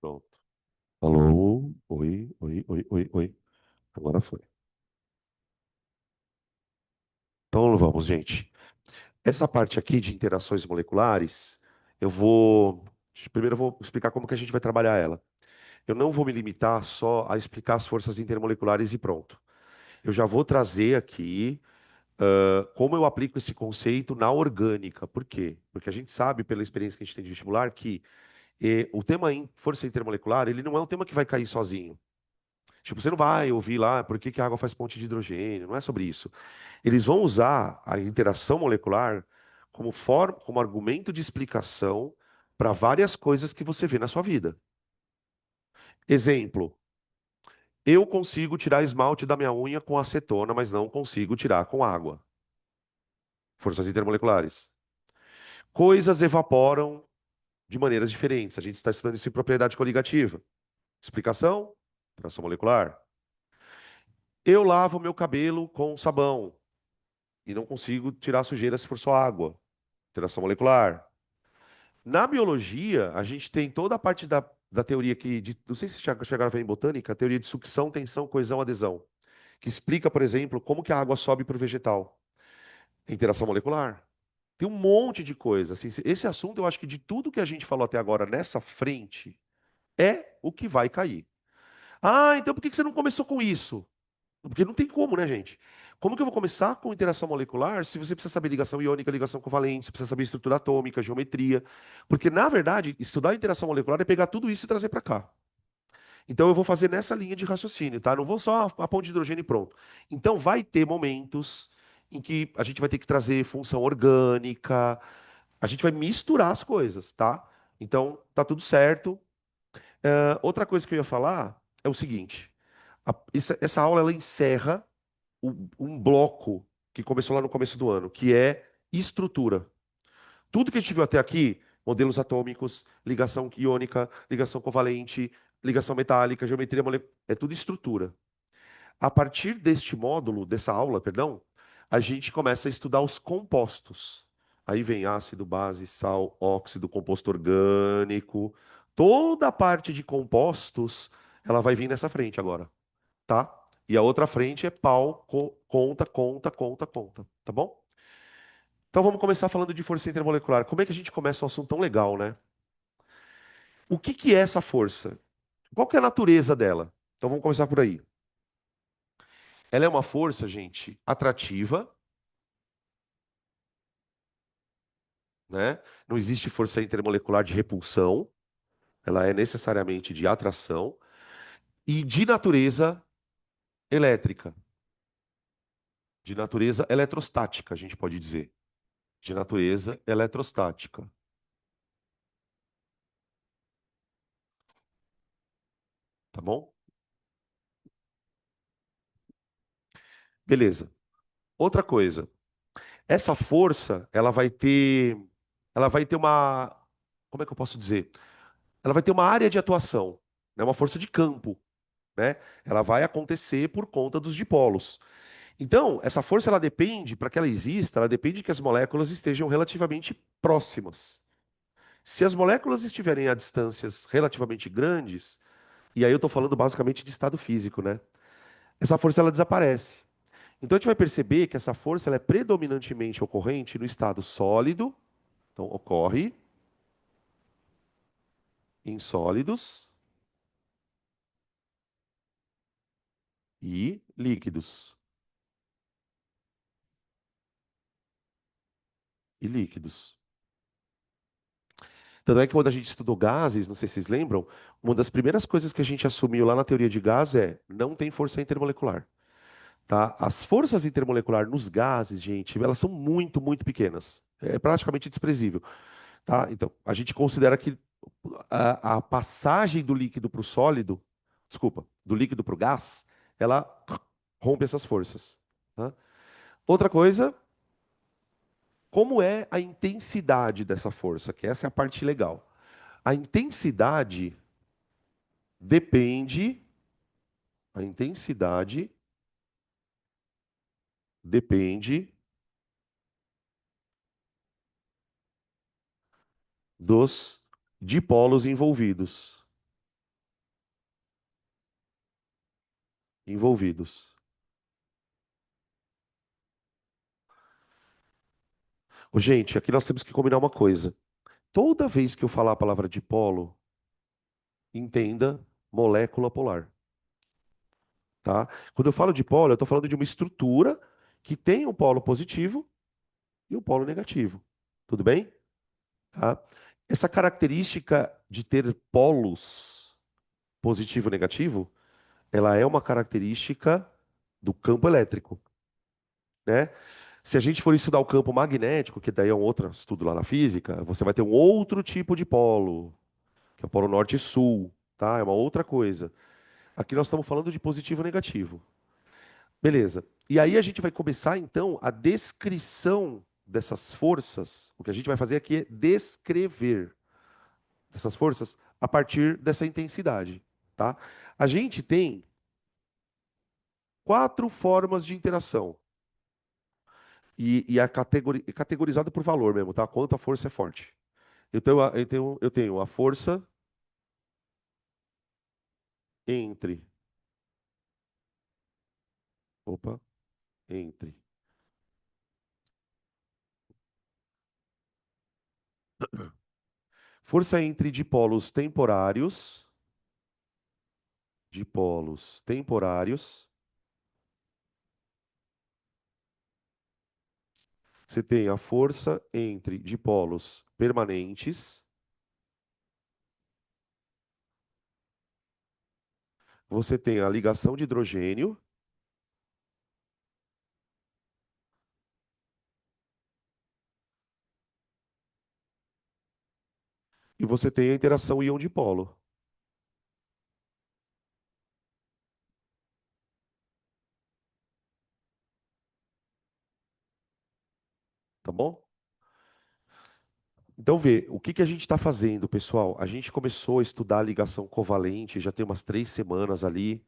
Pronto. Alô? Oi, oi, oi, oi, oi. Agora foi. Então vamos, gente. Essa parte aqui de interações moleculares, eu vou. Primeiro eu vou explicar como que a gente vai trabalhar ela. Eu não vou me limitar só a explicar as forças intermoleculares e pronto. Eu já vou trazer aqui como eu aplico esse conceito na orgânica. Por quê? Porque a gente sabe, pela experiência que a gente tem de vestibular, que o tema força intermolecular, ele não é um tema que vai cair sozinho. Tipo, você não vai ouvir lá por que que a água faz ponte de hidrogênio, não é sobre isso. Eles vão usar a interação molecular como argumento de explicação para várias coisas que você vê na sua vida. Exemplo, eu consigo tirar esmalte da minha unha com acetona, mas não consigo tirar com água. Forças intermoleculares. Coisas evaporam de maneiras diferentes. A gente está estudando isso em propriedade coligativa. Explicação? Interação molecular. Eu lavo meu cabelo com sabão e não consigo tirar a sujeira se for só água. Interação molecular. Na biologia, a gente tem toda a parte da teoria não sei se chegaram a ver em botânica, a teoria de sucção, tensão, coesão, adesão, que explica, por exemplo, como que a água sobe para o vegetal. Interação molecular. Tem um monte de coisa. Assim, esse assunto, eu acho que de tudo que a gente falou até agora nessa frente, é o que vai cair. Ah, então por que que você não começou com isso? Porque não tem como, né, gente? Como que eu vou começar com interação molecular se você precisa saber ligação iônica, ligação covalente, você precisa saber estrutura atômica, geometria? Porque, na verdade, estudar interação molecular é pegar tudo isso e trazer para cá. Então, eu vou fazer nessa linha de raciocínio, tá? Não vou só a ponte de hidrogênio e pronto. Então, vai ter momentos em que a gente vai ter que trazer função orgânica, a gente vai misturar as coisas, tá? Então, tá tudo certo. Outra coisa que eu ia falar é o seguinte: essa aula ela encerra um bloco que começou lá no começo do ano, que é estrutura. Tudo que a gente viu até aqui, modelos atômicos, ligação iônica, ligação covalente, ligação metálica, geometria molecular, é tudo estrutura. A partir deste módulo, dessa aula, perdão, a gente começa a estudar os compostos. Aí vem ácido, base, sal, óxido, composto orgânico. Toda a parte de compostos, ela vai vir nessa frente agora, tá? E a outra frente é pau, conta, conta, conta, conta, tá bom? Então vamos começar falando de força intermolecular. Como é que a gente começa um assunto tão legal, né? O que que é essa força? Qual que é a natureza dela? Então vamos começar por aí. Ela é uma força, gente, atrativa, né? Não existe força intermolecular de repulsão, ela é necessariamente de atração e de natureza elétrica, de natureza eletrostática, a gente pode dizer, de natureza eletrostática, tá bom? Beleza. Outra coisa, essa força, ela vai ter uma, como é que eu posso dizer? Ela vai ter uma área de atuação, né? Uma força de campo, né? Ela vai acontecer por conta dos dipolos. Então, essa força ela depende, para que ela exista, ela depende que as moléculas estejam relativamente próximas. Se as moléculas estiverem a distâncias relativamente grandes, e aí eu estou falando basicamente de estado físico, né? Essa força ela desaparece. Então a gente vai perceber que essa força ela é predominantemente ocorrente no estado sólido, então ocorre em sólidos e líquidos. E líquidos. Tanto é que quando a gente estudou gases, não sei se vocês lembram, uma das primeiras coisas que a gente assumiu lá na teoria de gás é não tem força intermolecular. Tá? As forças intermoleculares nos gases, gente, elas são muito, muito pequenas. É praticamente desprezível. Tá? Então, a gente considera que a passagem do líquido para o sólido, desculpa, do líquido para o gás, ela rompe essas forças. Tá? Outra coisa, como é a intensidade dessa força? Que essa é a parte legal. A intensidade depende, a intensidade depende dos dipolos envolvidos. envolvidos. Ô, gente, aqui nós temos que combinar uma coisa. Toda vez que eu falar a palavra dipolo, entenda molécula polar, tá? Quando eu falo dipolo, eu estou falando de uma estrutura que tem um polo positivo e um polo negativo. Tudo bem? Tá? Essa característica de ter polos positivo e negativo, ela é uma característica do campo elétrico, né? Se a gente for estudar o campo magnético, que daí é um outro estudo lá na física, você vai ter um outro tipo de polo, que é o polo norte e sul, tá? É uma outra coisa. Aqui nós estamos falando de positivo e negativo. Beleza. E aí a gente vai começar então a descrição dessas forças. O que a gente vai fazer aqui é descrever essas forças a partir dessa intensidade, tá? A gente tem quatro formas de interação e é categorizado por valor mesmo, tá? Quanto a força é forte. Eu tenho a força entre, opa, entre. Força entre dipolos temporários. Você tem a força entre dipolos permanentes. Você tem a ligação de hidrogênio e você tem a interação íon-dipolo, tá bom? Então, vê, o que que a gente está fazendo, pessoal? A gente começou a estudar a ligação covalente, já tem umas 3 semanas ali,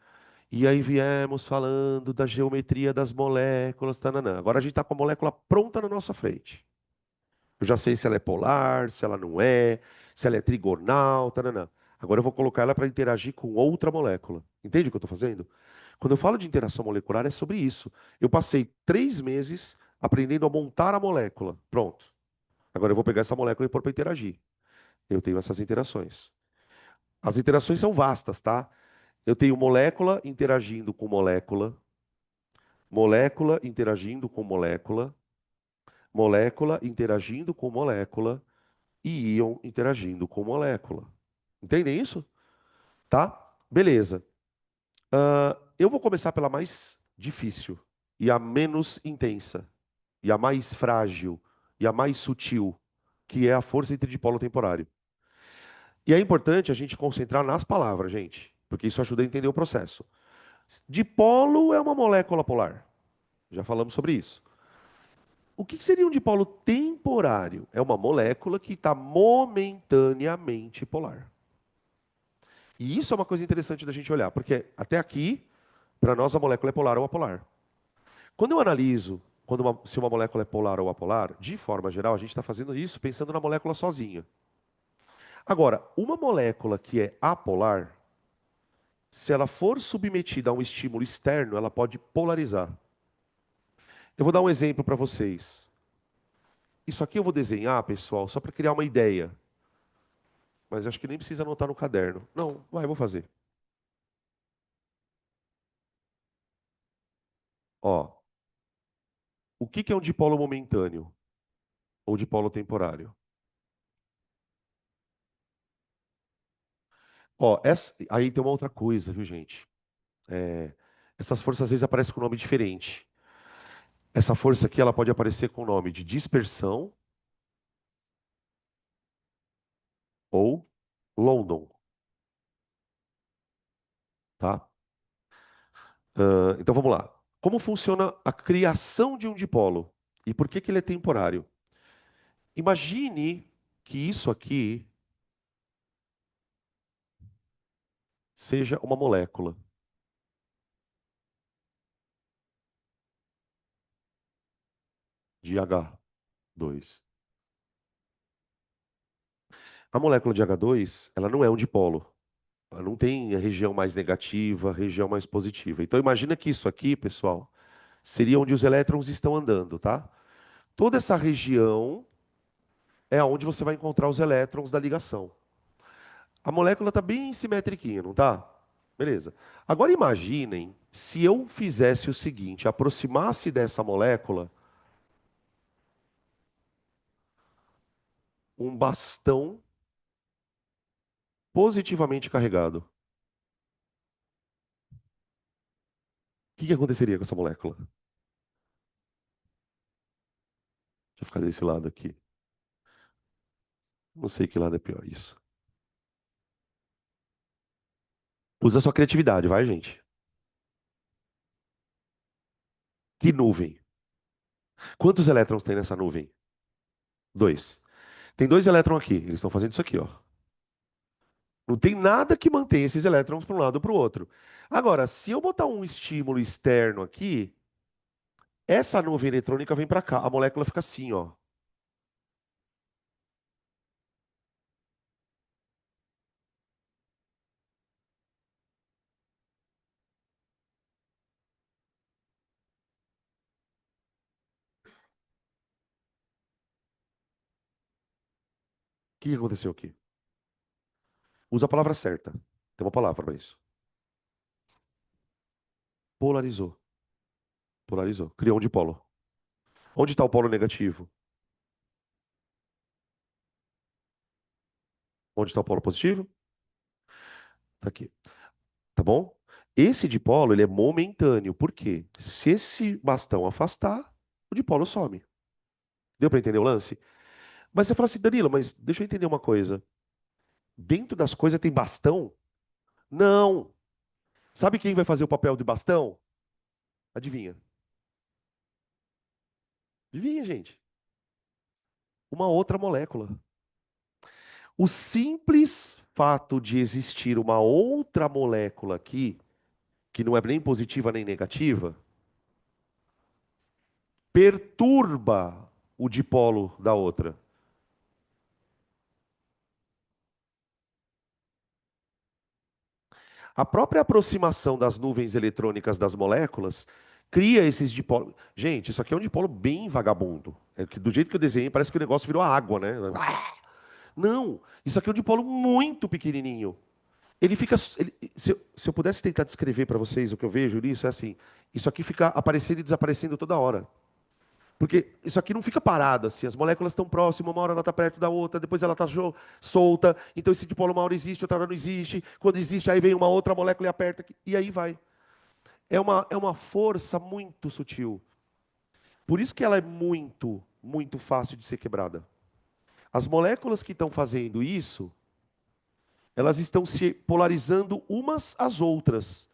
e aí viemos falando da geometria das moléculas, tananã. Agora a gente está com a molécula pronta na nossa frente. Eu já sei se ela é polar, se ela não é, se ela é trigonal, tananã. Agora eu vou colocar ela para interagir com outra molécula. Entende o que eu estou fazendo? Quando eu falo de interação molecular, é sobre isso. Eu passei 3 meses aprendendo a montar a molécula. Pronto. Agora eu vou pegar essa molécula e pôr para interagir. Eu tenho essas interações. As interações são vastas, tá? Eu tenho molécula interagindo com molécula, molécula interagindo com molécula, molécula interagindo com molécula e íon interagindo com molécula. Entendem isso? Tá? Beleza. Eu vou começar pela mais difícil e a menos intensa e a mais frágil e a mais sutil, que é a força interdipolo temporário. E é importante a gente concentrar nas palavras, gente, porque isso ajuda a entender o processo. Dipolo é uma molécula polar. Já falamos sobre isso. O que seria um dipolo temporário? É uma molécula que está momentaneamente polar. E isso é uma coisa interessante da gente olhar, porque até aqui, para nós, a molécula é polar ou apolar. Quando eu analiso se uma molécula é polar ou apolar, de forma geral, a gente está fazendo isso pensando na molécula sozinha. Agora, uma molécula que é apolar, se ela for submetida a um estímulo externo, ela pode polarizar. Eu vou dar um exemplo para vocês. Isso aqui eu vou desenhar, pessoal, só para criar uma ideia. Mas acho que nem precisa anotar no caderno. Não, vai, eu vou fazer. Ó, o que que é um dipolo momentâneo ou dipolo temporário? Ó, aí tem uma outra coisa, viu, gente? É, essas forças às vezes aparecem com nome diferente. Essa força aqui, ela pode aparecer com o nome de dispersão ou London, tá? Então vamos lá. Como funciona a criação de um dipolo? E por que que ele é temporário? Imagine que isso aqui seja uma molécula de H2. A molécula de H2, ela não é um dipolo. Não tem região mais negativa, região mais positiva. Então imagina que isso aqui, pessoal, seria onde os elétrons estão andando, tá? Toda essa região é onde você vai encontrar os elétrons da ligação. A molécula está bem simetriquinha, não tá? Beleza. Agora imaginem se eu fizesse o seguinte, aproximasse dessa molécula um bastão positivamente carregado. O que aconteceria com essa molécula? Deixa eu ficar desse lado aqui. Não sei que lado é pior isso. Usa sua criatividade, vai, gente. Que nuvem? Quantos elétrons tem nessa nuvem? Dois. Tem dois elétrons aqui. Eles estão fazendo isso aqui, ó. Não tem nada que mantenha esses elétrons para um lado ou para o outro. Agora, se eu botar um estímulo externo aqui, essa nuvem eletrônica vem para cá. A molécula fica assim, ó. O que aconteceu aqui? Usa a palavra certa. Tem uma palavra para isso. Polarizou. Polarizou. Criou um dipolo. Onde está o polo negativo? Onde está o polo positivo? Está aqui. Tá bom? Esse dipolo, ele é momentâneo. Por quê? Se esse bastão afastar, o dipolo some. Deu para entender o lance? Mas você fala assim, Danilo, mas deixa eu entender uma coisa. Dentro das coisas tem bastão? Não. Sabe quem vai fazer o papel de bastão? Adivinha? Adivinha, gente? Uma outra molécula. O simples fato de existir uma outra molécula aqui, que não é nem positiva nem negativa, perturba o dipolo da outra. A própria aproximação das nuvens eletrônicas das moléculas cria esses dipolos. Gente, isso aqui é um dipolo bem vagabundo. É que do jeito que eu desenhei, parece que o negócio virou água, né? Não, isso aqui é um dipolo muito pequenininho. Ele fica. Se eu pudesse tentar descrever para vocês o que eu vejo nisso, é assim: isso aqui fica aparecendo e desaparecendo toda hora. Porque isso aqui não fica parado assim, as moléculas estão próximas, uma hora ela está perto da outra, depois ela está solta, então esse dipolo uma hora existe, outra hora não existe. Quando existe, aí vem uma outra molécula e aperta, e aí vai. É uma força muito sutil. Por isso que ela é muito, muito fácil de ser quebrada. As moléculas que estão fazendo isso, elas estão se polarizando umas às outras.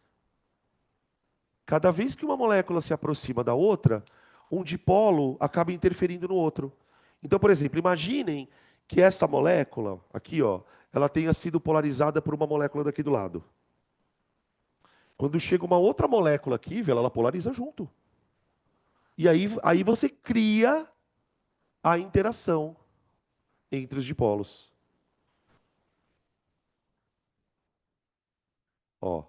Cada vez que uma molécula se aproxima da outra, um dipolo acaba interferindo no outro. Então, por exemplo, imaginem que essa molécula, aqui, ó, ela tenha sido polarizada por uma molécula daqui do lado. Quando chega uma outra molécula aqui, vê, ela polariza junto. E aí você cria a interação entre os dipolos. Ó,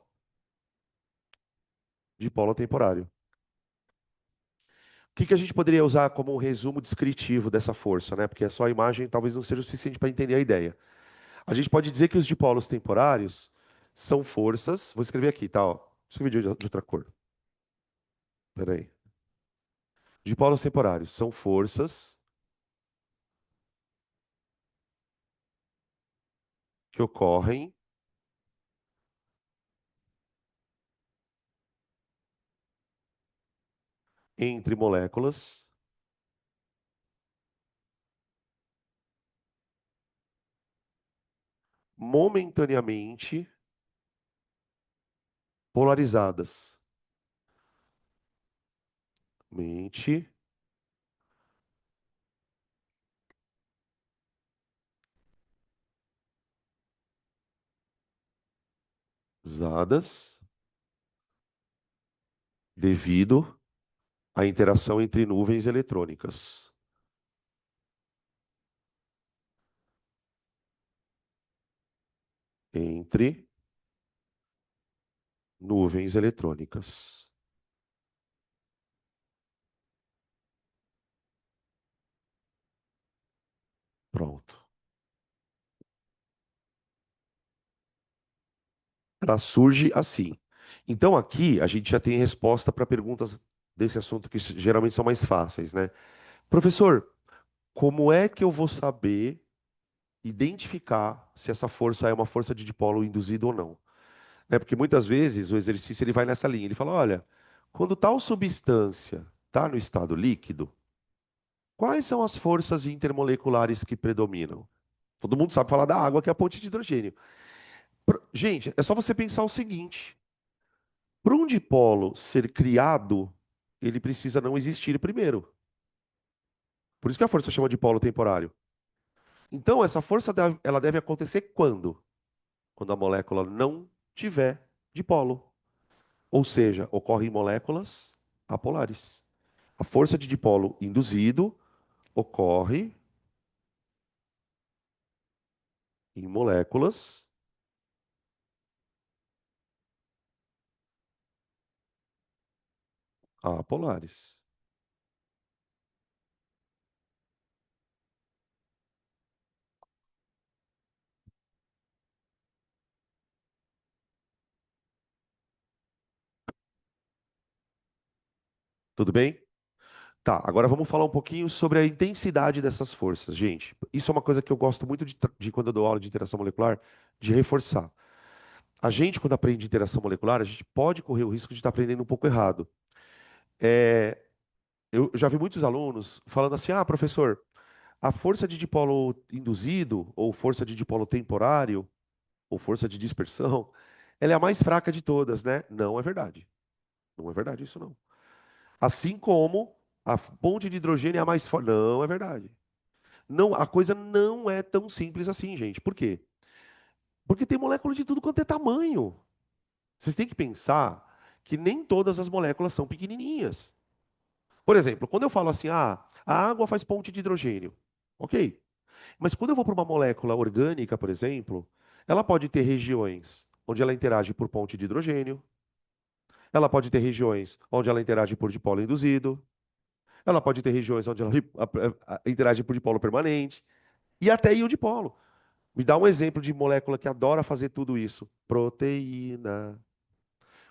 dipolo temporário. O que a gente poderia usar como um resumo descritivo dessa força, né? Porque só a imagem talvez não seja o suficiente para entender a ideia. A gente pode dizer que os dipolos temporários são forças. Vou escrever aqui, tá? Ó. Escrevi de outra cor. Peraí. Dipolos temporários são forças que ocorrem entre moléculas momentaneamente polarizadas. Mente, usadas devido à interação entre nuvens eletrônicas. Entre Nuvens eletrônicas. Pronto. Ela surge assim. Então aqui a gente já tem resposta para perguntas desse assunto que geralmente são mais fáceis, né? Professor, como é que eu vou saber identificar se essa força é uma força de dipolo induzido ou não? Né? Porque muitas vezes o exercício ele vai nessa linha. Ele fala, olha, quando tal substância está no estado líquido, quais são as forças intermoleculares que predominam? Todo mundo sabe falar da água, que é a ponte de hidrogênio. Gente, é só você pensar o seguinte: para um dipolo ser criado, ele precisa não existir primeiro. Por isso que a força chama de polo temporário. Então, essa força ela deve acontecer quando? Quando a molécula não tiver dipolo. Ou seja, ocorre em moléculas apolares. A força de dipolo induzido ocorre em moléculas apolares. Tudo bem? Tá, agora vamos falar um pouquinho sobre a intensidade dessas forças, gente. Isso é uma coisa que eu gosto muito de quando eu dou aula de interação molecular, de reforçar. A gente, quando aprende interação molecular, a gente pode correr o risco de estar aprendendo um pouco errado. É, eu já vi muitos alunos falando assim: ah, professor, a força de dipolo induzido, ou força de dipolo temporário, ou força de dispersão, ela é a mais fraca de todas, né? Não é verdade. Não é verdade isso, não. Assim como a ponte de hidrogênio é a mais forte. Não é verdade. Não, a coisa não é tão simples assim, gente. Por quê? Porque tem molécula de tudo quanto é tamanho. Vocês têm que pensar que nem todas as moléculas são pequenininhas. Por exemplo, quando eu falo assim, ah, a água faz ponte de hidrogênio. Ok. Mas quando eu vou para uma molécula orgânica, por exemplo, ela pode ter regiões onde ela interage por ponte de hidrogênio, ela pode ter regiões onde ela interage por dipolo induzido, ela pode ter regiões onde ela interage por dipolo permanente, e até íon dipolo. Me dá um exemplo de molécula que adora fazer tudo isso. Proteína.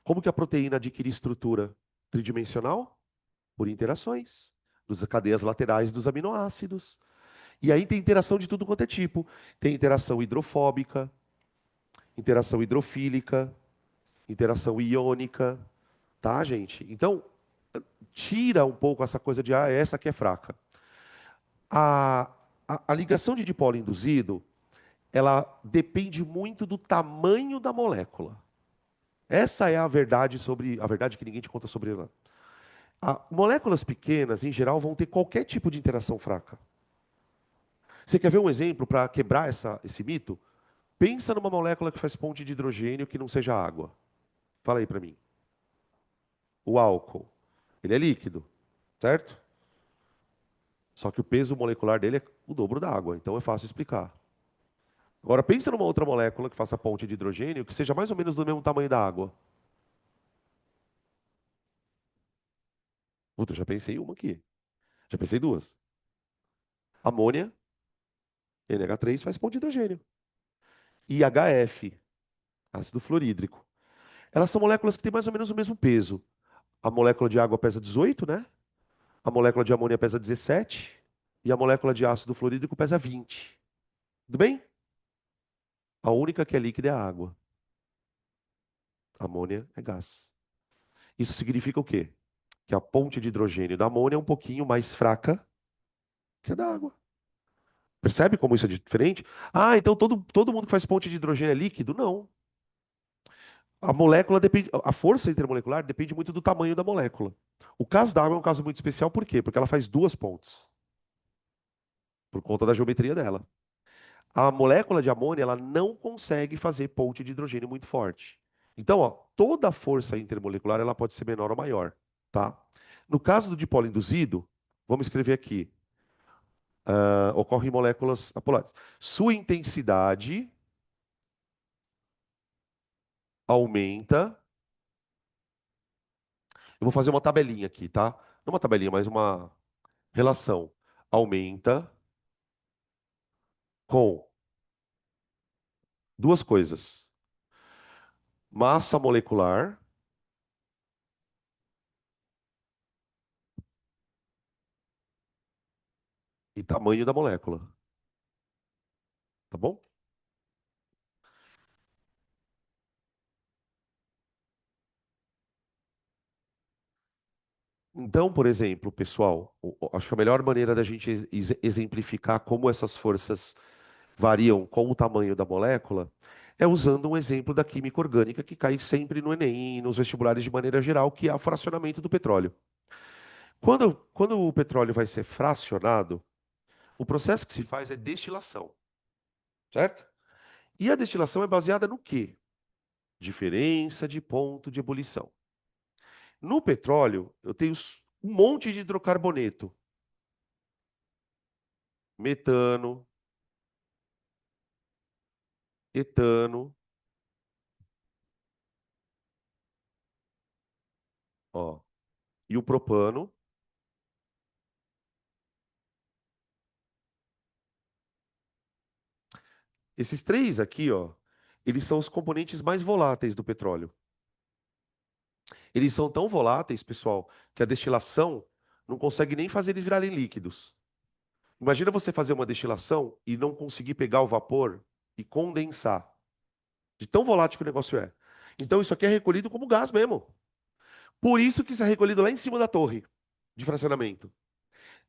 Como que a proteína adquire estrutura tridimensional? Por interações das cadeias laterais dos aminoácidos. E aí tem interação de tudo quanto é tipo. Tem interação hidrofóbica, interação hidrofílica, interação iônica, tá, gente? Então, tira um pouco essa coisa de, ah, essa aqui é fraca. A, a ligação de dipolo induzido, ela depende muito do tamanho da molécula. Essa é a verdade sobre a verdade que ninguém te conta sobre ela. Moléculas pequenas, em geral, vão ter qualquer tipo de interação fraca. Você quer ver um exemplo para quebrar esse mito? Pensa numa molécula que faz ponte de hidrogênio que não seja água. Fala aí para mim. O álcool. Ele é líquido, certo? Só que o peso molecular dele é o dobro da água, então é fácil explicar. Agora pensa numa outra molécula que faça ponte de hidrogênio que seja mais ou menos do mesmo tamanho da água. Puta, já pensei em uma aqui. Já pensei em duas. Amônia, NH3 faz ponte de hidrogênio. E HF, ácido fluorídrico. Elas são moléculas que têm mais ou menos o mesmo peso. A molécula de água pesa 18, né? A molécula de amônia pesa 17 e a molécula de ácido fluorídrico pesa 20. Tudo bem? A única que é líquida é a água. A amônia é gás. Isso significa o quê? Que a ponte de hidrogênio da amônia é um pouquinho mais fraca que a da água. Percebe como isso é diferente? Ah, então todo mundo que faz ponte de hidrogênio é líquido? Não. A molécula depende, a força intermolecular depende muito do tamanho da molécula. O caso da água é um caso muito especial, por quê? Porque ela faz duas pontes, por conta da geometria dela. A molécula de amônia, ela não consegue fazer ponte de hidrogênio muito forte. Então, ó, toda a força intermolecular, ela pode ser menor ou maior, tá? No caso do dipolo induzido, vamos escrever aqui, ocorre em moléculas apolares. Sua intensidade aumenta Eu vou fazer uma tabelinha aqui, tá? Não uma tabelinha, mas uma relação. Aumenta com duas coisas: massa molecular e tamanho da molécula, tá bom? Então, por exemplo, pessoal, acho que a melhor maneira da gente exemplificar como essas forças variam com o tamanho da molécula é usando um exemplo da química orgânica que cai sempre no Enem e nos vestibulares de maneira geral, que é o fracionamento do petróleo. Quando o petróleo vai ser fracionado, o processo que se faz é destilação, certo? E a destilação é baseada no quê? Diferença de ponto de ebulição. No petróleo, eu tenho um monte de hidrocarboneto, metano, etano, ó, e o propano. Esses três aqui, ó, eles são os componentes mais voláteis do petróleo. Eles são tão voláteis, pessoal, que a destilação não consegue nem fazer eles virarem líquidos. Imagina você fazer uma destilação e não conseguir pegar o vapor e condensar, de tão volátil que o negócio é. Então isso aqui é recolhido como gás mesmo. Por isso que isso é recolhido lá em cima da torre de fracionamento.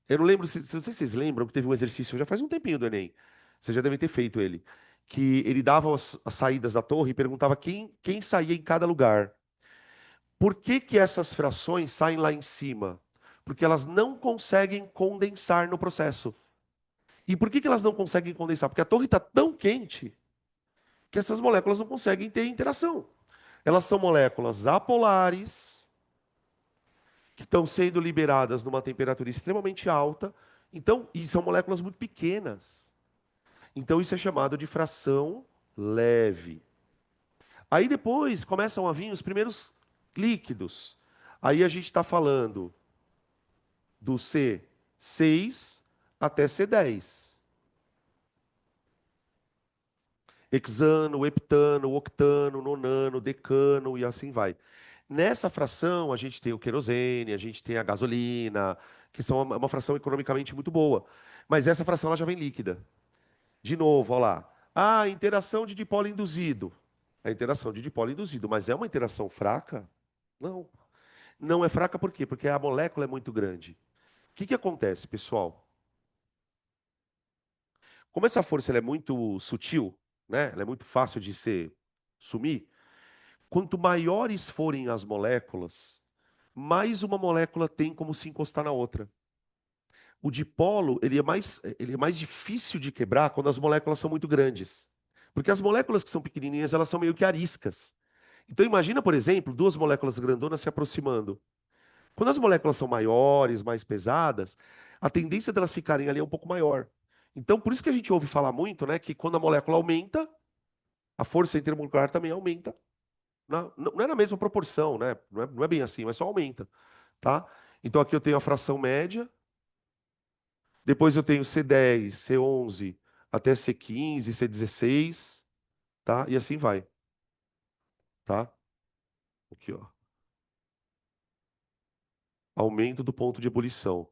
Eu não lembro, se não sei se vocês lembram que teve um exercício já faz um tempinho do Enem. Vocês já devem ter feito ele. Que ele dava as saídas da torre e perguntava quem saía em cada lugar. Por que que essas frações saem lá em cima? Porque elas não conseguem condensar no processo. E por que que elas não conseguem condensar? Porque a torre está tão quente que essas moléculas não conseguem ter interação. Elas são moléculas apolares que estão sendo liberadas numa temperatura extremamente alta. Então, e são moléculas muito pequenas. Então, isso é chamado de fração leve. Aí depois começam a vir os primeiros líquidos. Aí a gente está falando do C6 até C10. Hexano, heptano, octano, nonano, decano e assim vai. Nessa fração, a gente tem o querosene, a gente tem a gasolina, que são uma fração economicamente muito boa. Mas essa fração ela já vem líquida. De novo, olha lá. Ah, interação de dipolo induzido. A interação de dipolo induzido, mas é uma interação fraca? Não. Não é fraca por quê? Porque a molécula é muito grande. O que que acontece, pessoal? Como essa força ela é muito sutil, né? Ela é muito fácil de se sumir. Quanto maiores forem as moléculas, mais uma molécula tem como se encostar na outra. O dipolo, ele é mais difícil de quebrar quando as moléculas são muito grandes. Porque as moléculas que são pequenininhas, elas são meio que ariscas. Então imagina, por exemplo, duas moléculas grandonas se aproximando. Quando as moléculas são maiores, mais pesadas, a tendência delas ficarem ali é um pouco maior. Então, por isso que a gente ouve falar muito, né, que quando a molécula aumenta, a força intermolecular também aumenta. Não é na mesma proporção, né? Não é bem assim, mas só aumenta, tá? Então aqui eu tenho a fração média, depois eu tenho C10, C11, até C15, C16, tá? E assim vai, tá? Aqui, ó. Aumento do ponto de ebulição.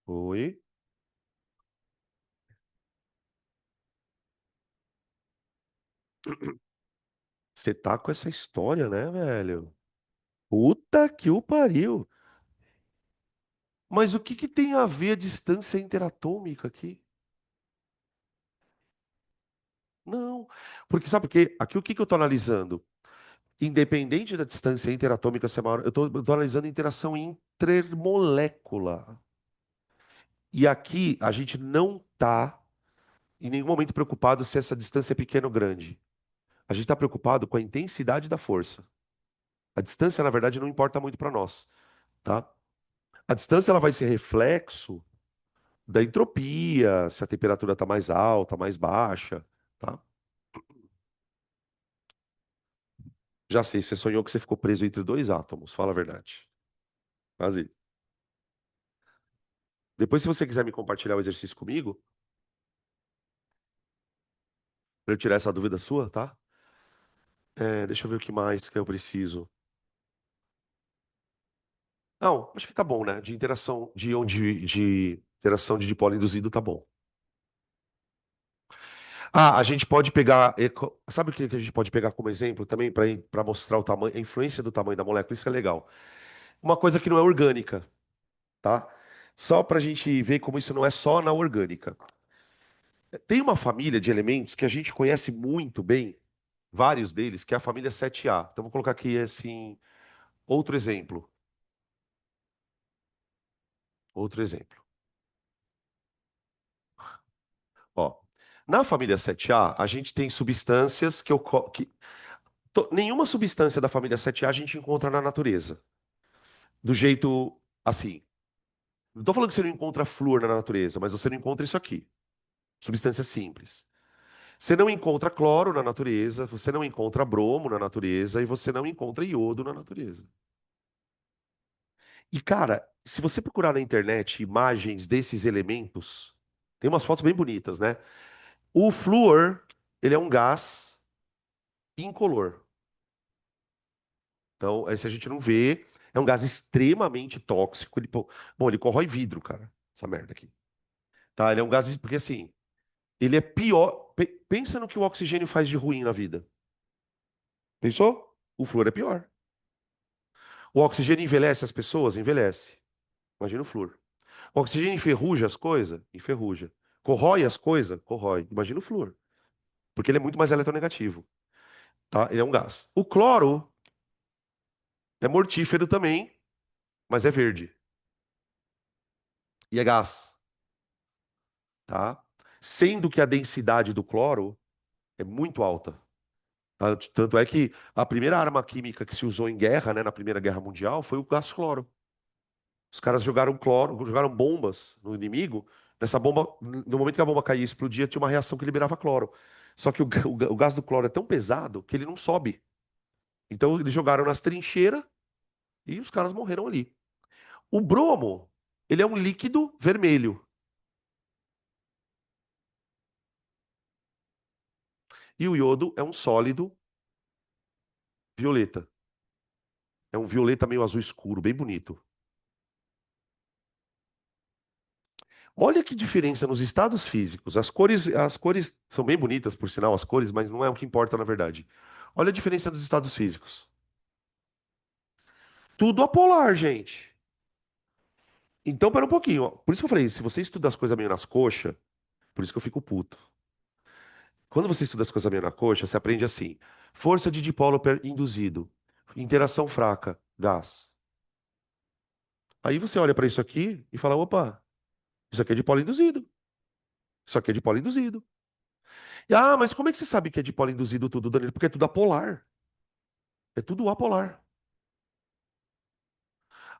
Oi? Você tá com essa história, né, velho? Puta que o pariu. Mas o que que tem a ver a distância interatômica aqui? Não. Porque sabe por quê? Aqui o que que eu estou analisando? Independente da distância interatômica ser maior, eu tô analisando a interação intermolécula. E aqui a gente não está em nenhum momento preocupado se essa distância é pequena ou grande. A gente está preocupado com a intensidade da força. A distância, na verdade, não importa muito para nós, tá? A distância ela vai ser reflexo da entropia, se a temperatura está mais alta, mais baixa, tá? Já sei, você sonhou que você ficou preso entre dois átomos, fala a verdade. Quase. Depois, se você quiser me compartilhar o exercício comigo, para eu tirar essa dúvida sua, tá? Deixa eu ver o que mais que eu preciso. Não, acho que tá bom, né? De interação, de interação de dipolo induzido, tá bom. Ah, a gente pode pegar, sabe o que a gente pode pegar como exemplo também para mostrar o tamanho, a influência do tamanho da molécula? Isso que é legal. Uma coisa que não é orgânica, tá? Só para a gente ver como isso não é só na orgânica. Tem uma família de elementos que a gente conhece muito bem, vários deles, que é a família 7A. Então vou colocar aqui assim, outro exemplo, outro exemplo. Ó, na família 7A, a gente tem substâncias nenhuma substância da família 7A a gente encontra na natureza. Do jeito assim. Não estou falando que você não encontra flúor na natureza, mas você não encontra isso aqui. Substância simples. Você não encontra cloro na natureza, você não encontra bromo na natureza e você não encontra iodo na natureza. E, cara, se você procurar na internet imagens desses elementos, tem umas fotos bem bonitas, né? O flúor, ele é um gás incolor. Então, se a gente não vê, é um gás extremamente tóxico. Bom, ele corrói vidro, cara. Essa merda aqui. Tá? Ele é um gás. Porque assim, ele é pior. Pensa no que o oxigênio faz de ruim na vida. Pensou? O flúor é pior. O oxigênio envelhece as pessoas? Envelhece. Imagina o flúor. O oxigênio enferruja as coisas? Enferruja. Corrói as coisas? Corrói. Imagina o flúor. Porque ele é muito mais eletronegativo. Tá? Ele é um gás. O cloro é mortífero também, mas é verde. E é gás. Tá? Sendo que a densidade do cloro é muito alta. Tá? Tanto é que a primeira arma química que se usou em guerra, né, na Primeira Guerra Mundial, foi o gás cloro. Os caras jogaram cloro, jogaram bombas no inimigo. Nessa bomba, no momento que a bomba caía e explodia, tinha uma reação que liberava cloro. Só que o gás do cloro é tão pesado que ele não sobe. Então eles jogaram nas trincheiras e os caras morreram ali. O bromo, ele é um líquido vermelho. E o iodo é um sólido violeta. É um violeta meio azul escuro, bem bonito. Olha que diferença nos estados físicos. As cores são bem bonitas, por sinal, as cores, mas não é o que importa na verdade. Olha a diferença dos estados físicos. Tudo apolar, gente. Então, pera um pouquinho. Ó. Por isso que eu falei, se você estuda as coisas meio nas coxas, por isso que eu fico puto. Quando você estuda as coisas meio na coxa, você aprende assim: força de dipolo induzido, interação fraca, gás. Aí você olha para isso aqui e fala: opa, isso aqui é dipolo induzido. Isso aqui é dipolo induzido. Mas como é que você sabe que é dipolo induzido tudo, Danilo? Porque é tudo apolar. É tudo apolar.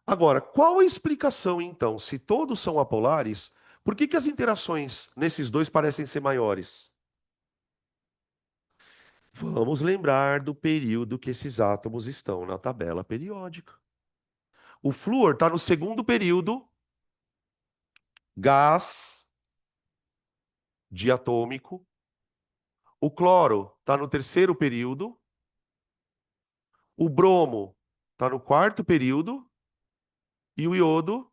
Agora, qual a explicação então? Se todos são apolares, por que que as interações nesses dois parecem ser maiores? Vamos lembrar do período que esses átomos estão na tabela periódica. O flúor está no segundo período, gás diatômico. O cloro está no terceiro período. O bromo está no quarto período. E o iodo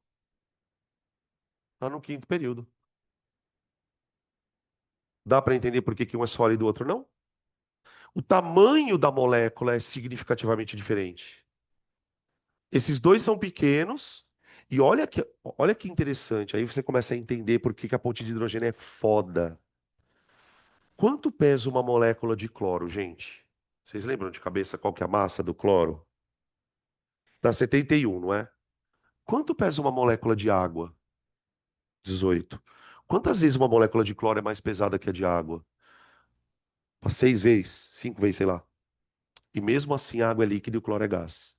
está no quinto período. Dá para entender por que que um é sólido e o outro não? O tamanho da molécula é significativamente diferente. Esses dois são pequenos. E olha que interessante. Aí você começa a entender por que que a ponte de hidrogênio é foda. Quanto pesa uma molécula de cloro, gente? Vocês lembram de cabeça qual que é a massa do cloro? Dá 71, não é? Quanto pesa uma molécula de água? 18. Quantas vezes uma molécula de cloro é mais pesada que a de água? 6 vezes, 5 vezes, sei lá. E mesmo assim a água é líquida e o cloro é gás.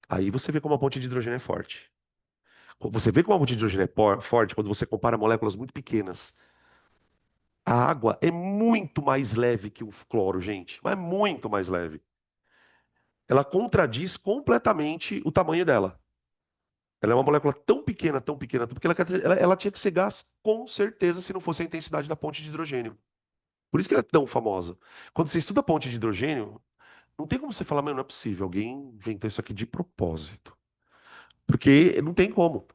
Aí você vê como a ponte de hidrogênio é forte. Você vê como a ponte de hidrogênio é forte quando você compara moléculas muito pequenas. A água é muito mais leve que o cloro, gente. Mas é muito mais leve. ela contradiz completamente o tamanho dela. Ela é uma molécula tão pequena, tão pequena, tão pequena, que ela tinha que ser gás com certeza se não fosse a intensidade da ponte de hidrogênio. Por isso que ela é tão famosa. Quando você estuda a ponte de hidrogênio, não tem como você falar, mas não é possível, alguém inventou isso aqui de propósito. Porque não tem como.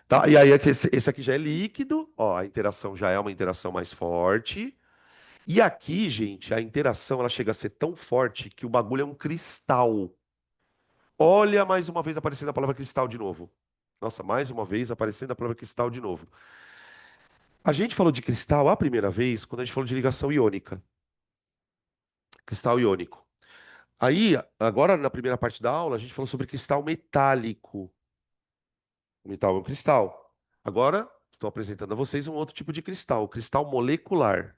Tá? E aí esse aqui já é líquido, ó, a interação já é uma interação mais forte. E aqui, gente, a interação ela chega a ser tão forte que o bagulho é um cristal. Olha mais uma vez aparecendo a palavra cristal de novo. Nossa, mais uma vez aparecendo a palavra cristal de novo. A gente falou de cristal a primeira vez quando a gente falou de ligação iônica, cristal iônico. Aí, agora na primeira parte da aula, a gente falou sobre cristal metálico. O metal é um cristal. Agora, estou apresentando a vocês um outro tipo de cristal, o cristal molecular.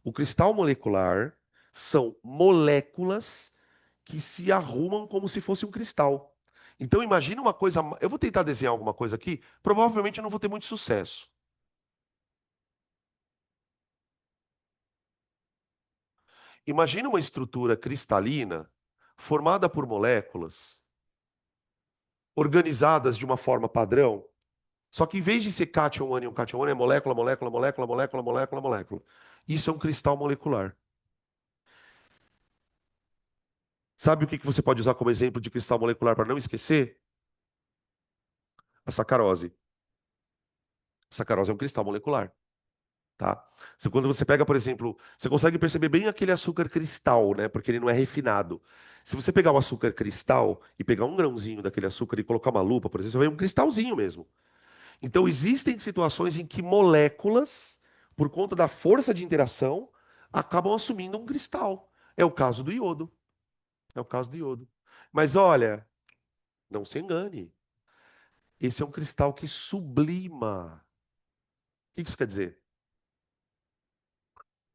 O cristal molecular são moléculas que se arrumam como se fosse um cristal. Então, imagina uma coisa. Eu vou tentar desenhar alguma coisa aqui, provavelmente eu não vou ter muito sucesso. Imagina uma estrutura cristalina formada por moléculas organizadas de uma forma padrão. Só que em vez de ser cátion, ânion, cátion, ânion, é molécula, molécula, molécula, molécula, molécula, molécula. Isso é um cristal molecular. Sabe o que que você pode usar como exemplo de cristal molecular para não esquecer? A sacarose. A sacarose é um cristal molecular, tá? Quando você pega, por exemplo, você consegue perceber bem aquele açúcar cristal, né? Porque ele não é refinado. Se você pegar o açúcar cristal e pegar um grãozinho daquele açúcar e colocar uma lupa, por exemplo, você vai ver um cristalzinho mesmo. Então, existem situações em que moléculas, por conta da força de interação, acabam assumindo um cristal. É o caso do iodo. É o caso do iodo. Mas olha, não se engane. Esse é um cristal que sublima. O que isso quer dizer?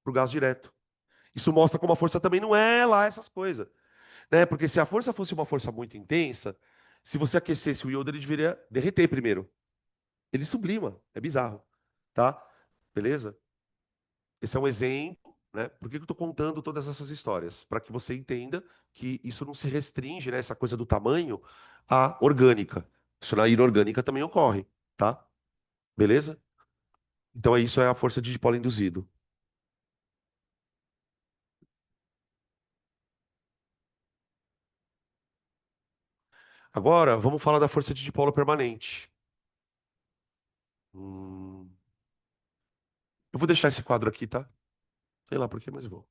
Para o gás direto. Isso mostra como a força também não é lá essas coisas, né? Porque se a força fosse uma força muito intensa, se você aquecesse o iodo, ele deveria derreter primeiro. Ele sublima. É bizarro, tá? Beleza? Esse é um exemplo, né? Por que que eu estou contando todas essas histórias? Para que você entenda que isso não se restringe, né? Essa coisa do tamanho à orgânica. Isso na inorgânica também ocorre, tá? Beleza? Então é isso, é a força de dipolo induzido. Agora, vamos falar da força de dipolo permanente. Hum, eu vou deixar esse quadro aqui, tá? Sei lá por quê, mas vou.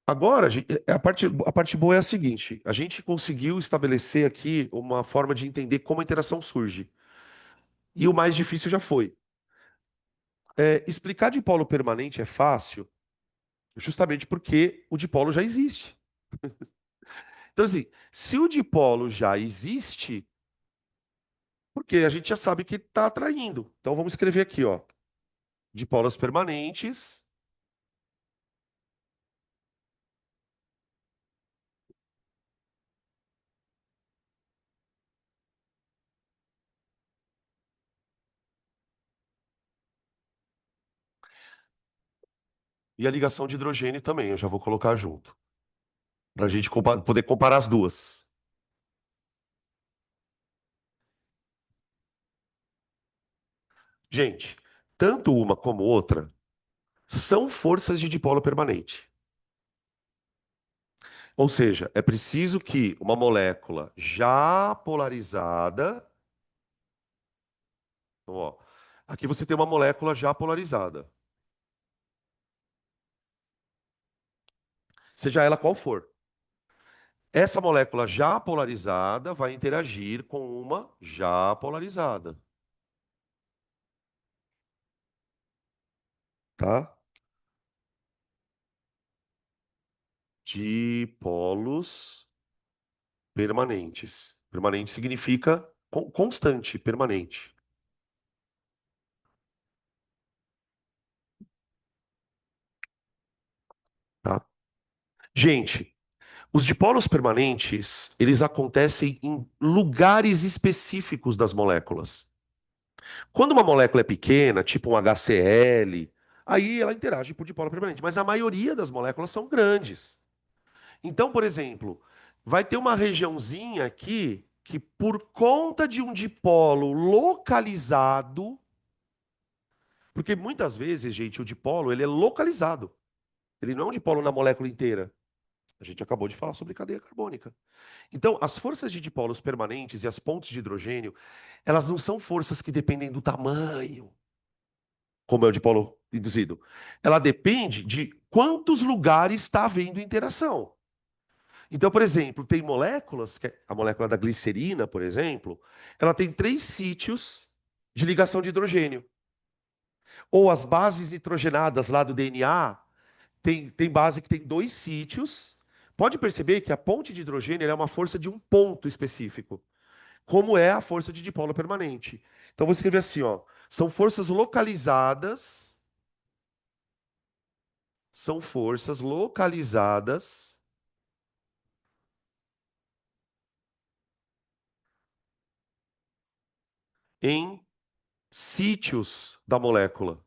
Agora, a parte boa é a seguinte: a gente conseguiu estabelecer aqui uma forma de entender como a interação surge. E o mais difícil já foi. Explicar dipolo permanente é fácil, justamente porque o dipolo já existe. Então, assim, se o dipolo já existe, porque a gente já sabe que está atraindo. Então, vamos escrever aqui, ó, dipolos permanentes e a ligação de hidrogênio também, eu já vou colocar junto, para a gente poder comparar as duas. Gente, tanto uma como outra são forças de dipolo permanente. Ou seja, é preciso que uma molécula já polarizada. Então, ó, aqui você tem uma molécula já polarizada, seja ela qual for. Essa molécula já polarizada vai interagir com uma já polarizada, tá? Dipolos permanentes. Permanente significa constante, permanente, tá? Gente, os dipolos permanentes, eles acontecem em lugares específicos das moléculas. Quando uma molécula é pequena, tipo um HCl, Aí ela interage por dipolo permanente. Mas a maioria das moléculas são grandes. Então, por exemplo, vai ter uma regiãozinha aqui que, por conta de um dipolo localizado, porque muitas vezes, gente, o dipolo ele é localizado. Ele não é um dipolo na molécula inteira. A gente acabou de falar sobre cadeia carbônica. Então, as forças de dipolos permanentes e as pontes de hidrogênio, elas não são forças que dependem do tamanho, como é o dipolo induzido. Ela depende de quantos lugares está havendo interação. Então, por exemplo, tem moléculas, a molécula da glicerina, por exemplo, ela tem três sítios de ligação de hidrogênio. Ou as bases nitrogenadas lá do DNA, tem base que tem dois sítios. Pode perceber que a ponte de hidrogênio ela é uma força de um ponto específico, como é a força de dipolo permanente. Então, vou escrever assim, ó, são forças localizadas em sítios da molécula.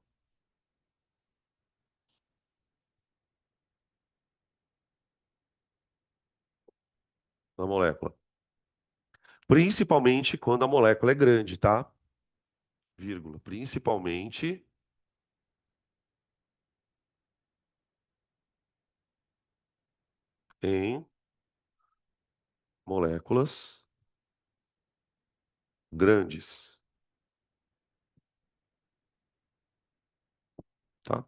Principalmente quando a molécula é grande, tá? Vírgula. Principalmente em moléculas grandes, tá?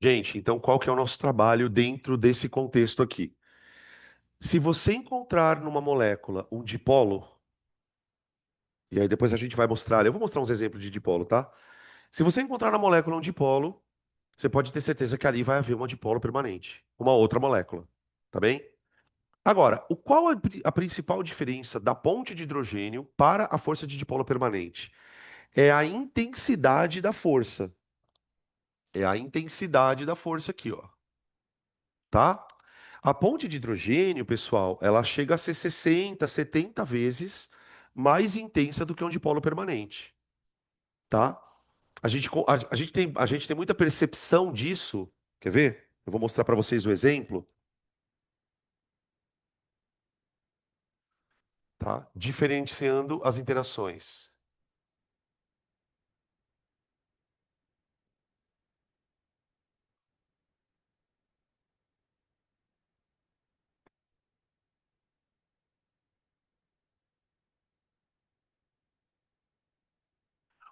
Gente, então qual que é o nosso trabalho dentro desse contexto aqui? Se você encontrar numa molécula um dipolo, e aí depois a gente vai mostrar, eu vou mostrar uns exemplos de dipolo, tá? Se você encontrar na molécula um dipolo, você pode ter certeza que ali vai haver uma dipolo permanente, uma outra molécula, tá bem? Agora, qual a principal diferença da ponte de hidrogênio para a força de dipolo permanente? É a intensidade da força. É a intensidade da força aqui, ó, tá? A ponte de hidrogênio, pessoal, ela chega a ser 60, 70 vezes mais intensa do que um dipolo permanente, tá? A gente tem muita percepção disso. Quer ver? Eu vou mostrar para vocês o exemplo, tá? Diferenciando as interações.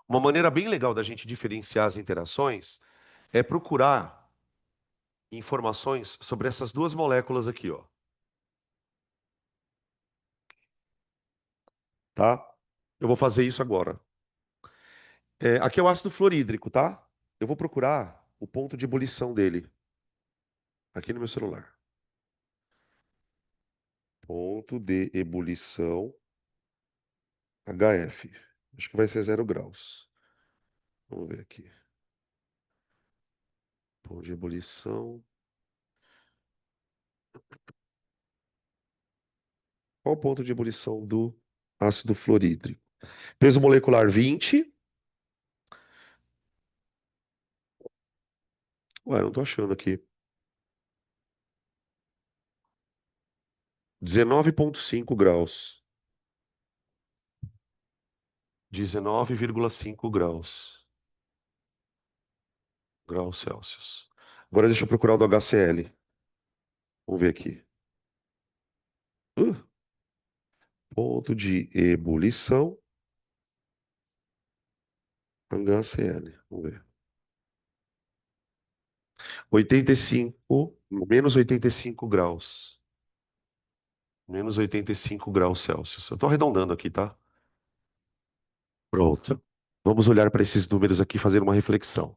Uma maneira bem legal da gente diferenciar as interações é procurar informações sobre essas duas moléculas aqui, ó, tá? Eu vou fazer isso agora. Aqui é o ácido fluorídrico, tá? Eu vou procurar o ponto de ebulição dele aqui no meu celular. Ponto de ebulição HF. Acho que vai ser 0 graus. Vamos ver aqui. Ponto de ebulição. Qual o ponto de ebulição do ácido fluorídrico? Peso molecular 20. Ué, não tô achando aqui. 19,5 graus. 19,5 graus Celsius. Agora deixa eu procurar o do HCl. Vamos ver aqui. Uh, ponto de ebulição HCl. Vamos ver. 85, menos 85 graus. Menos 85 graus Celsius. Eu estou arredondando aqui, tá? Pronto. Vamos olhar para esses números aqui e fazer uma reflexão.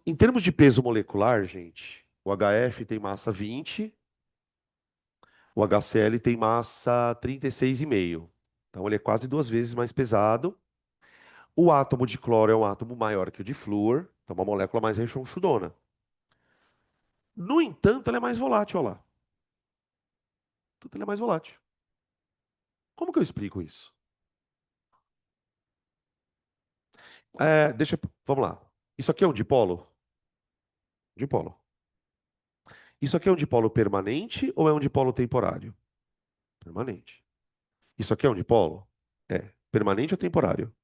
Em termos de peso molecular, gente, o HF tem massa 20, O HCl tem massa 36,5. Então ele é quase duas vezes mais pesado. O átomo de cloro é um átomo maior que o de flúor, então uma molécula mais rechonchudona. No entanto, ela é mais volátil, olha lá. Tudo ele é mais volátil. Como que eu explico isso? Vamos lá. Isso aqui é um dipolo? Dipolo. Isso aqui é um dipolo permanente ou é um dipolo temporário? Permanente. Isso aqui é um dipolo? É. Permanente ou temporário?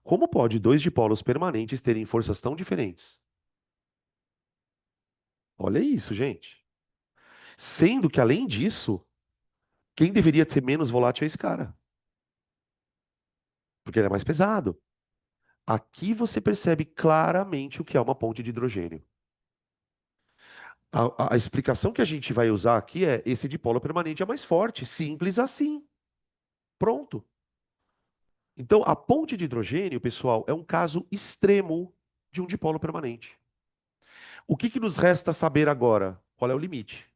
Como pode dois dipolos permanentes terem forças tão diferentes? Olha isso, gente. Sendo que, além disso, quem deveria ser menos volátil é esse cara, porque ele é mais pesado. Aqui você percebe claramente o que é uma ponte de hidrogênio. A explicação que a gente vai usar aqui é: esse dipolo permanente é mais forte, simples assim. Pronto. Então, a ponte de hidrogênio, pessoal, é um caso extremo de um dipolo permanente. O que que nos resta saber agora? Qual é o limite?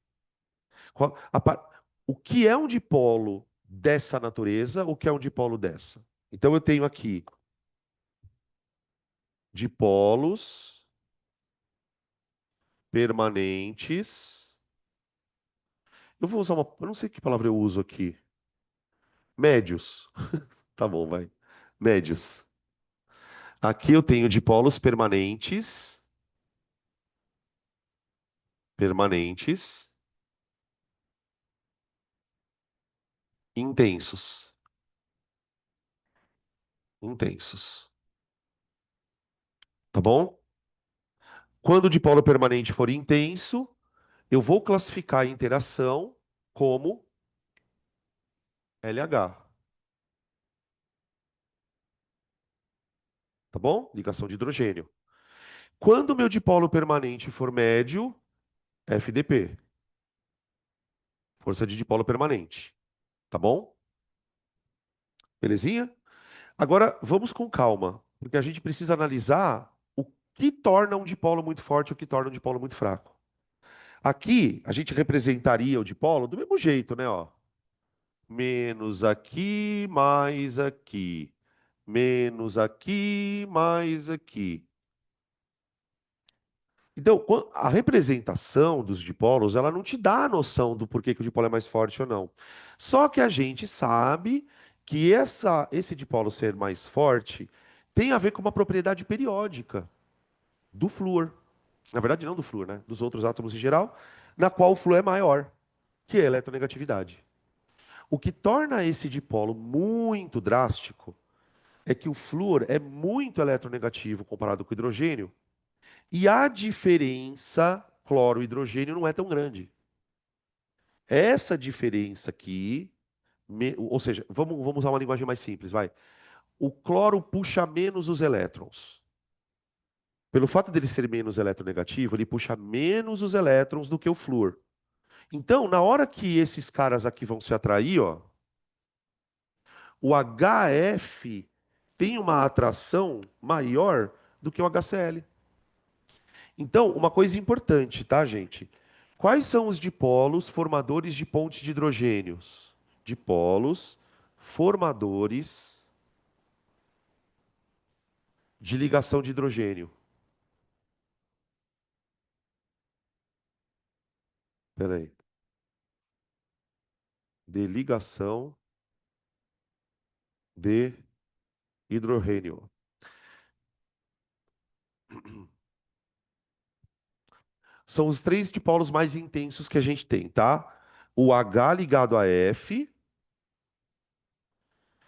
O que é um dipolo dessa natureza? O que é um dipolo dessa? Então, eu tenho aqui dipolos permanentes. Eu vou usar uma. Eu não sei que palavra eu uso aqui. Médios. Tá bom, vai. Médios. Aqui eu tenho dipolos permanentes. Permanentes. Intensos. Intensos. Tá bom? Quando o dipolo permanente for intenso, eu vou classificar a interação como LH. Tá bom? Ligação de hidrogênio. Quando o meu dipolo permanente for médio, FDP. Força de dipolo permanente. Tá bom? Belezinha? Agora, vamos com calma, porque a gente precisa analisar o que torna um dipolo muito forte e o que torna um dipolo muito fraco. Aqui, a gente representaria o dipolo do mesmo jeito, né? Ó. Menos aqui, mais aqui. Menos aqui, mais aqui. Então, a representação dos dipolos, ela não te dá a noção do porquê que o dipolo é mais forte ou não. Só que a gente sabe que esse dipolo ser mais forte tem a ver com uma propriedade periódica do flúor. Na verdade, não do flúor, né? Dos outros átomos em geral, na qual o flúor é maior, que é a eletronegatividade. O que torna esse dipolo muito drástico é que o flúor é muito eletronegativo comparado com o hidrogênio, e a diferença cloro-hidrogênio não é tão grande. Essa diferença aqui, ou seja, vamos usar uma linguagem mais simples, vai. O cloro puxa menos os elétrons. Pelo fato dele ser menos eletronegativo, ele puxa menos os elétrons do que o flúor. Então, na hora que esses caras aqui vão se atrair, ó, o HF tem uma atração maior do que o HCl. Então, uma coisa importante, tá, gente? Quais são os dipolos formadores de pontes de hidrogênios? Dipolos formadores de ligação de hidrogênio. Peraí. De ligação de hidrogênio. São os três dipolos mais intensos que a gente tem, tá? O H ligado a F,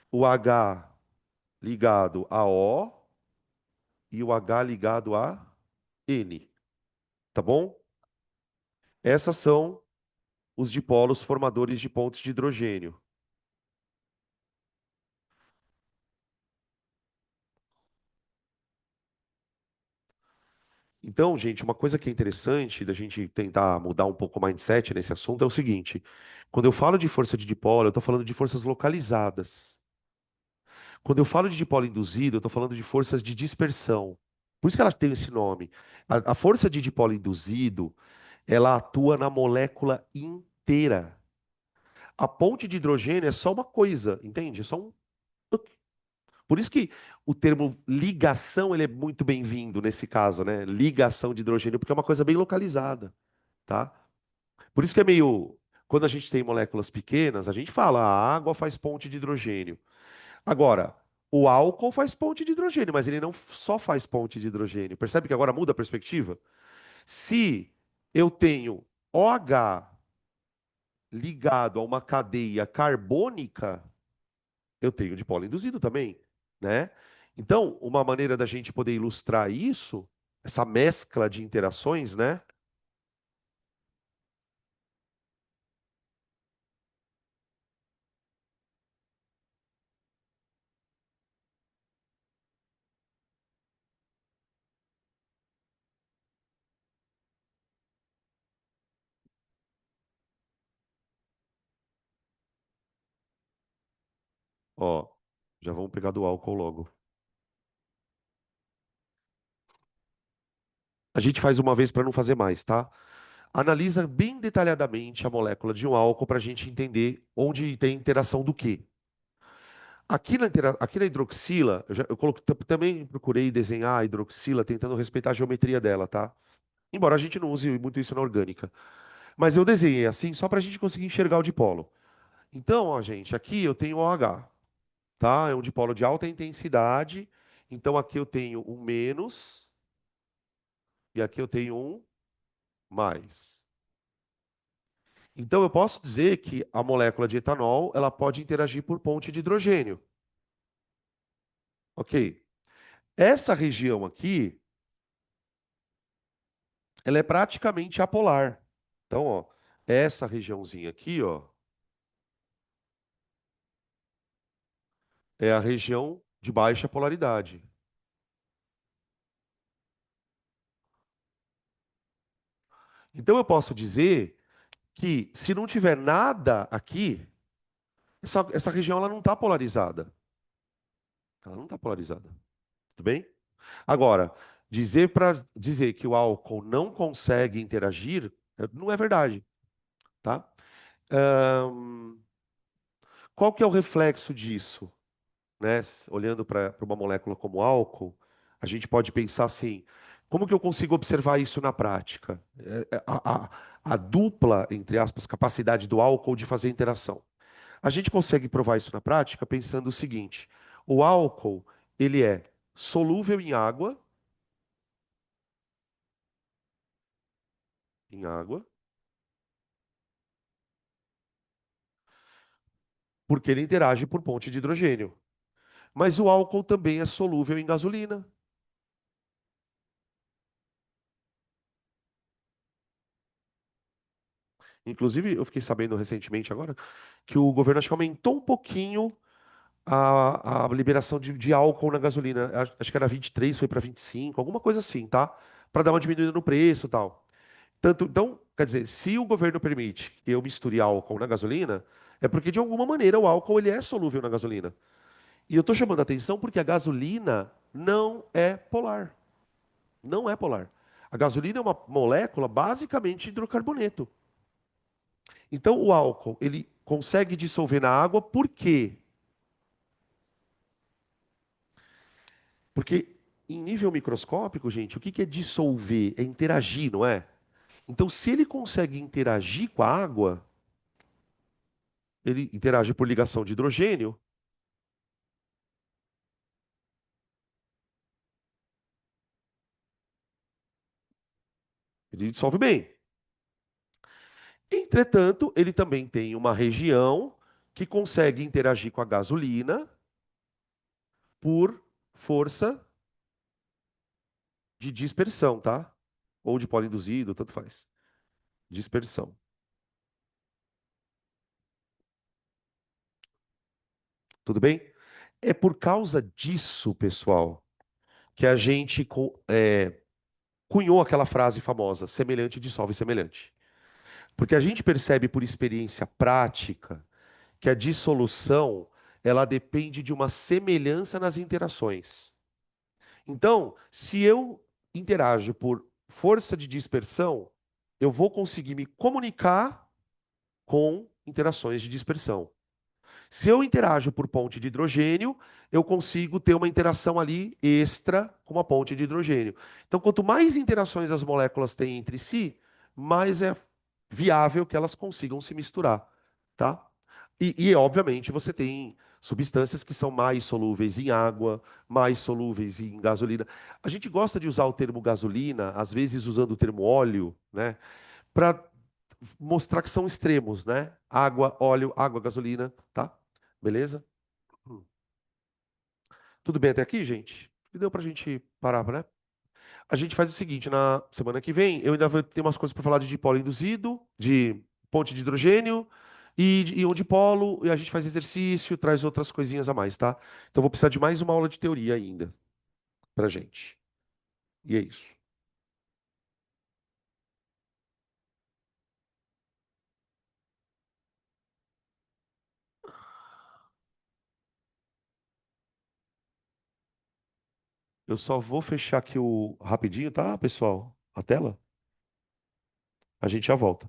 o H ligado a O e o H ligado a N, tá bom? Essas são os dipolos formadores de pontes de hidrogênio. Então, gente, uma coisa que é interessante da gente tentar mudar um pouco o mindset nesse assunto é o seguinte: quando eu falo de força de dipolo, eu estou falando de forças localizadas. Quando eu falo de dipolo induzido, eu estou falando de forças de dispersão. Por isso que ela tem esse nome. A força de dipolo induzido, ela atua na molécula inteira. a ponte de hidrogênio é só uma coisa, entende? É só um. Por isso que o termo ligação ele é muito bem-vindo nesse caso, né? Ligação de hidrogênio, porque é uma coisa bem localizada, tá? Por isso que é meio. Quando a gente tem moléculas pequenas, a gente fala, a água faz ponte de hidrogênio. Agora, o álcool faz ponte de hidrogênio, mas ele não só faz ponte de hidrogênio. Percebe que agora muda a perspectiva? Se eu tenho OH ligado a uma cadeia carbônica, eu tenho dipolo induzido também, né? Então, uma maneira da gente poder ilustrar isso, essa mescla de interações, né? Ó, já vamos pegar do álcool logo. A gente faz uma vez para não fazer mais, tá? Analisa bem detalhadamente a molécula de um álcool para a gente entender onde tem interação do quê. Aqui na hidroxila, também procurei desenhar a hidroxila tentando respeitar a geometria dela, tá? Embora a gente não use muito isso na orgânica. Mas eu desenhei assim só para a gente conseguir enxergar o dipolo. Então, ó, gente, aqui eu tenho OH, tá? É um dipolo de alta intensidade. Então aqui eu tenho um menos e aqui eu tenho um mais. Então eu posso dizer que a molécula de etanol, ela pode interagir por ponte de hidrogênio. Ok. Essa região aqui, ela é praticamente apolar. Então, ó, essa regiãozinha aqui, ó, é a região de baixa polaridade. Então eu posso dizer que se não tiver nada aqui, essa região ela não está polarizada. Ela não está polarizada. Tudo bem? Agora, dizer que o álcool não consegue interagir, não é verdade, tá? Ahn, qual que é o reflexo disso? Né? Olhando para uma molécula como álcool, a gente pode pensar assim: como que eu consigo observar isso na prática? A dupla, entre aspas, capacidade do álcool de fazer interação. A gente consegue provar isso na prática pensando o seguinte: o álcool, ele é solúvel em água, porque ele interage por ponte de hidrogênio. Mas o álcool também é solúvel em gasolina. Inclusive, eu fiquei sabendo recentemente agora que o governo acho que aumentou um pouquinho a liberação de álcool na gasolina. Acho que era 23, foi para 25, alguma coisa assim, tá? Para dar uma diminuída no preço e tal. Então, quer dizer, se o governo permite que eu misture álcool na gasolina, é porque de alguma maneira o álcool ele é solúvel na gasolina. E eu estou chamando a atenção porque a gasolina não é polar. Não é polar. A gasolina é uma molécula basicamente de hidrocarboneto. Então, o álcool, ele consegue dissolver na água por quê? Porque em nível microscópico, gente, o que que é dissolver? É interagir, não é? Então, se ele consegue interagir com a água, ele interage por ligação de hidrogênio, ele dissolve bem. Entretanto, ele também tem uma região que consegue interagir com a gasolina por força de dispersão, tá? Ou de polo induzido, tanto faz. Dispersão. Tudo bem? É por causa disso, pessoal, que a gente cunhou aquela frase famosa: semelhante dissolve semelhante. Porque a gente percebe por experiência prática que a dissolução ela depende de uma semelhança nas interações. Então, se eu interajo por força de dispersão, eu vou conseguir me comunicar com interações de dispersão. Se eu interajo por ponte de hidrogênio, eu consigo ter uma interação ali extra com uma ponte de hidrogênio. Então, quanto mais interações as moléculas têm entre si, mais é viável que elas consigam se misturar, tá? Obviamente, você tem substâncias que são mais solúveis em água, mais solúveis em gasolina. A gente gosta de usar o termo gasolina, às vezes usando o termo óleo, né? Para mostrar que são extremos, né? Água, óleo, água, gasolina, tá? Beleza? Hum. Tudo bem até aqui, gente? E deu pra gente parar, né? A gente faz o seguinte, na semana que vem, eu ainda vou ter umas coisas para falar de dipolo induzido, de ponte de hidrogênio e de íon dipolo, e a gente faz exercício, traz outras coisinhas a mais, tá? Então vou precisar de mais uma aula de teoria ainda pra gente. E é isso. Eu só vou fechar aqui o rapidinho, tá, pessoal? A tela. A gente já volta.